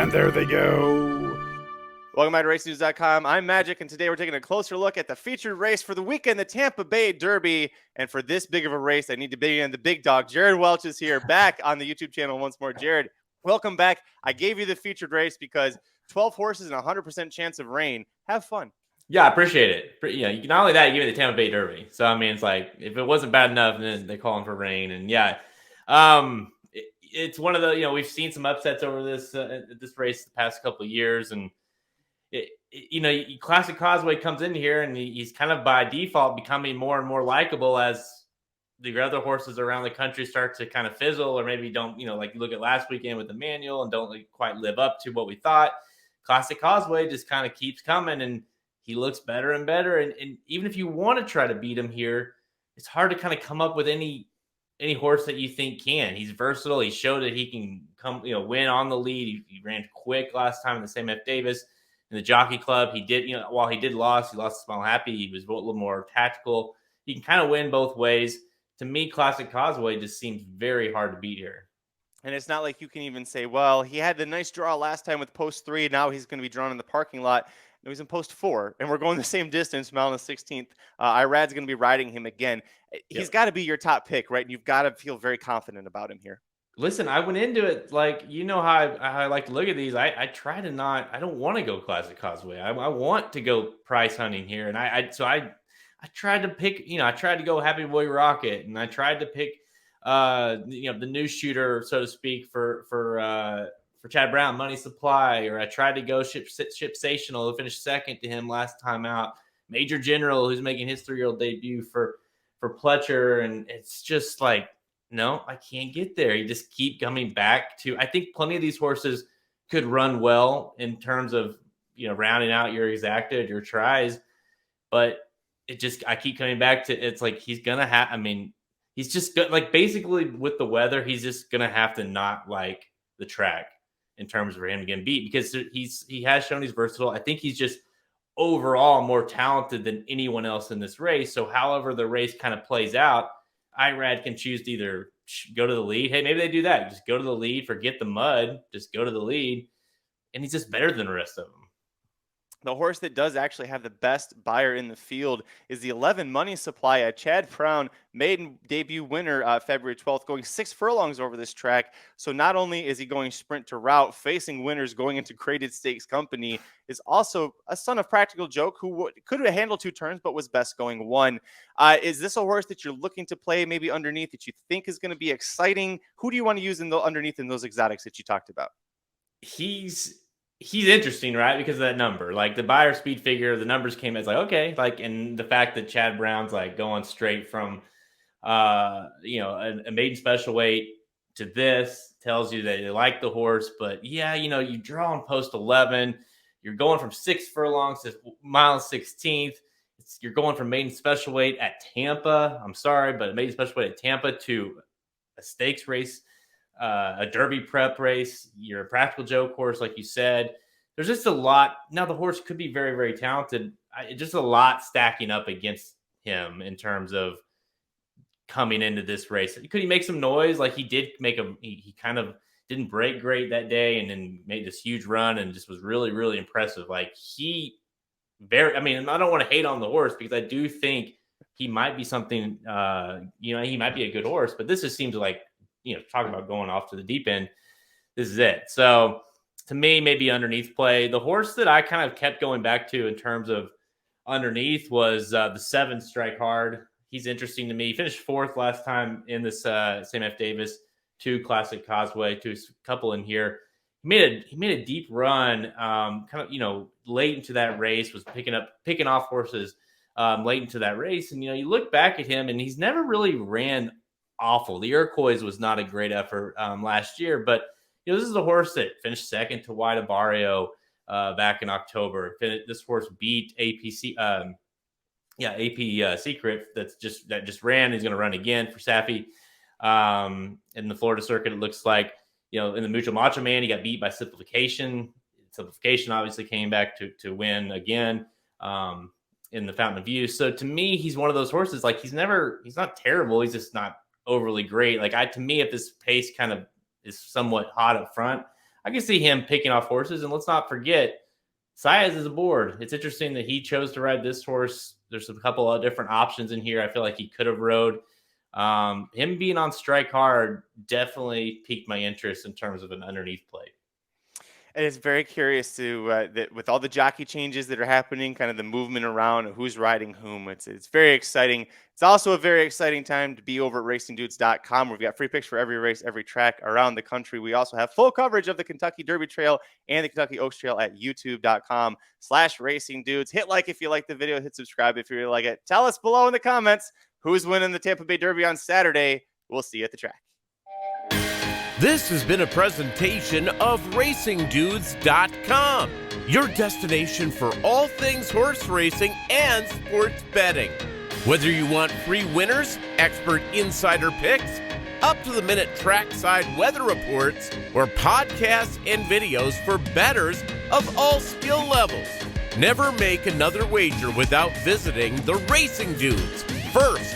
And there they go. Welcome back to RaceNews.com. I'm Magic, and today we're taking a closer look at the featured race for the weekend, the Tampa Bay Derby. And for this big of a race, I need to bring in the big dog. Jared Welch is here, back on the YouTube channel once more. Jared, welcome back. I gave you the featured race because 12 horses and 100% chance of rain. Have fun. Yeah, I appreciate it. You know, not only that, you give me the Tampa Bay Derby. So, I mean, it's like, if it wasn't bad enough, then they're calling for rain. And yeah, it's one of the, we've seen some upsets over this race the past couple of years. And, Classic Causeway comes in here and he's kind of by default becoming more and more likable as the other horses around the country start to kind of fizzle or maybe don't, like you look at last weekend with Emmanuel and don't quite live up to what we thought. Classic Causeway just kind of keeps coming and he looks better and better. And even if you want to try to beat him here, it's hard to kind of come up with any horse that you think can. He's versatile. He showed that he can come, win on the lead. He ran quick last time in the Sam F. Davis. In the Jockey Club, he did, while he lost Smile Happy. He was a little more tactical. He can kind of win both ways. To me, Classic Causeway just seems very hard to beat here. And it's not like you can even say, well, he had the nice draw last time with post 3. Now he's going to be drawn in the parking lot. No, he's in post 4, and we're going the same distance, mile on the 16th. Irad's going to be riding him again. He's got to be your top pick, right? And you've got to feel very confident about him here. Listen, I went into it like, how I like to look at these. I try to not, I don't want to go Classic Causeway. I want to go price hunting here. And I tried to pick, I tried to go Happy Boy Rocket, and I tried to pick, the new shooter, so to speak, for Chad Brown, Money Supply, or I tried to go Ship Sational, who finished second to him last time out. Major General, who's making his 3-year-old debut for Pletcher. And it's just like, no, I can't get there. You just keep coming back to, I think plenty of these horses could run well in terms of, rounding out your exacted, your tries, but I keep coming back to, it's like, he's going to have, he's just like, basically with the weather, he's just going to have to not like the track in terms of him getting beat, because he has shown he's versatile. I think he's just overall more talented than anyone else in this race. So however the race kind of plays out, Irad can choose to either go to the lead. Hey, maybe they do that. Just go to the lead, forget the mud, just go to the lead. And he's just better than the rest of them. The horse that does actually have the best buyer in the field is the 11 Money Supply. Chad Brown, maiden debut winner February 12th, going 6 furlongs over this track. So not only is he going sprint to route, facing winners going into graded stakes company, is also a son of Practical Joke, who could have handled 2 turns, but was best going 1. Is this a horse that you're looking to play maybe underneath that you think is going to be exciting? Who do you want to use underneath in those exotics that you talked about? He's interesting, right? Because of that number, like the buyer speed figure, the numbers came as like, okay, like, and the fact that Chad Brown's like going straight from, a maiden special weight to this tells you that they like the horse. But yeah, you draw on post 11, you're going from 6 furlongs to mile 16th. You're going from maiden special weight at Tampa. I'm sorry, but maiden special weight at Tampa to a stakes race. A Derby prep race, you're a Practical Joke horse, like you said. There's just a lot. Now, the horse could be very, very talented. Just a lot stacking up against him in terms of coming into this race. Could he make some noise? Like he did make he kind of didn't break great that day and then made this huge run and just was really, really impressive. Like I don't want to hate on the horse because I do think he might be something, he might be a good horse, but this just seems like, talk about going off to the deep end. This is it. So to me, maybe underneath play. The horse that I kind of kept going back to in terms of underneath was the 7 Strike Hard. He's interesting to me. He finished 4th last time in this Sam F. Davis, 2 Classic Causeway, 2 couple in here. He made a deep run, late into that race, was picking off horses late into that race. And, you look back at him and he's never really ran awful. The Iroquois was not a great effort last year, but this is a horse that finished second to Wida Barrio back in October. This horse beat AP Secret that just ran. He's going to run again for Safi in the Florida circuit. It looks like in the Mutual Macho Man he got beat by Simplification. Simplification obviously came back to win again in the Fountain of Youth. So to me, he's one of those horses. Like he's not terrible. He's just not overly great. Like to me, if this pace kind of is somewhat hot up front, I can see him picking off horses. And let's not forget, Saez is aboard. It's interesting that he chose to ride this horse. There's a couple of different options in here I feel like he could have rode. Him being on Strike Hard definitely piqued my interest in terms of an underneath play. And it's very curious to that with all the jockey changes that are happening, kind of the movement around who's riding whom. It's very exciting. It's also a very exciting time to be over at racingdudes.com. We've got free picks for every race, every track around the country. We also have full coverage of the Kentucky Derby Trail and the Kentucky Oaks Trail at youtube.com/racingdudes. Hit like if you like the video, hit subscribe if you really like it. Tell us below in the comments who's winning the Tampa Bay Derby on Saturday. We'll see you at the track. This has been a presentation of racingdudes.com, your destination for all things horse racing and sports betting. Whether you want free winners, expert insider picks, up-to-the-minute trackside weather reports, or podcasts and videos for bettors of all skill levels. Never make another wager without visiting the Racing Dudes. First,